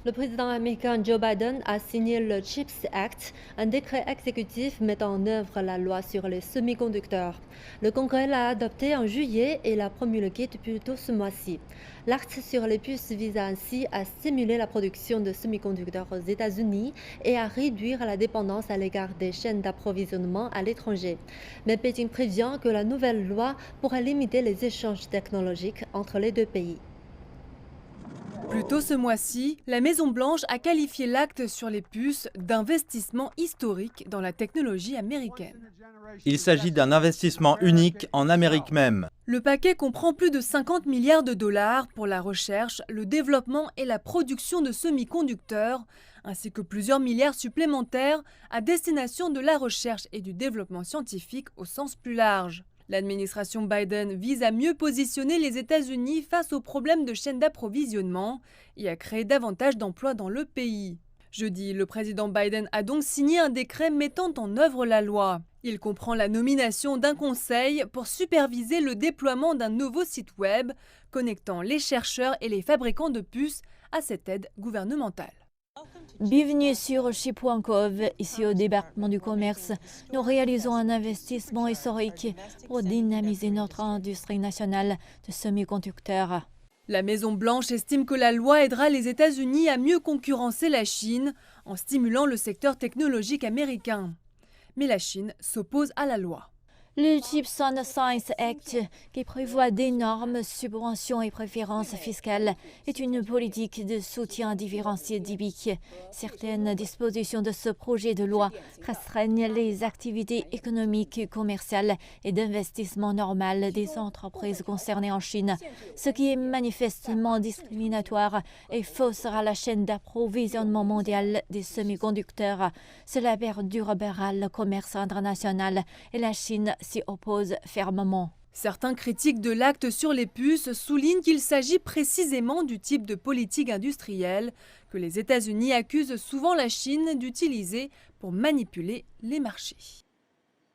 Le président américain Joe Biden a signé le CHIPS Act, un décret exécutif mettant en œuvre la loi sur les semi-conducteurs. Le Congrès l'a adopté en juillet et l'a promulgué plus tôt ce mois-ci. L'acte sur les puces vise ainsi à stimuler la production de semi-conducteurs aux États-Unis et à réduire la dépendance à l'égard des chaînes d'approvisionnement à l'étranger. Mais Pékin prévient que la nouvelle loi pourrait limiter les échanges technologiques entre les deux pays. Plus tôt ce mois-ci, la Maison-Blanche a qualifié l'acte sur les puces d'investissement historique dans la technologie américaine. Il s'agit d'un investissement unique en Amérique même. Le paquet comprend plus de 50 milliards de dollars pour la recherche, le développement et la production de semi-conducteurs, ainsi que plusieurs milliards supplémentaires à destination de la recherche et du développement scientifique au sens plus large. L'administration Biden vise à mieux positionner les États-Unis face aux problèmes de chaîne d'approvisionnement et à créer davantage d'emplois dans le pays. Jeudi, le président Biden a donc signé un décret mettant en œuvre la loi. Il comprend la nomination d'un conseil pour superviser le déploiement d'un nouveau site web connectant les chercheurs et les fabricants de puces à cette aide gouvernementale. Bienvenue sur Chip.gov, ici au département du commerce. Nous réalisons un investissement historique pour dynamiser notre industrie nationale de semi-conducteurs. La Maison-Blanche estime que la loi aidera les États-Unis à mieux concurrencer la Chine en stimulant le secteur technologique américain. Mais la Chine s'oppose à la loi. Le CHIPS and Science Act, qui prévoit d'énormes subventions et préférences fiscales, est une politique de soutien différencié typique. Certaines dispositions de ce projet de loi restreignent les activités économiques, commerciales et d'investissement normales des entreprises concernées en Chine, ce qui est manifestement discriminatoire et faussera la chaîne d'approvisionnement mondiale des semi-conducteurs. Cela perturbera le commerce international et la Chine s'y oppose fermement. Certains critiques de l'acte sur les puces soulignent qu'il s'agit précisément du type de politique industrielle que les États-Unis accusent souvent la Chine d'utiliser pour manipuler les marchés.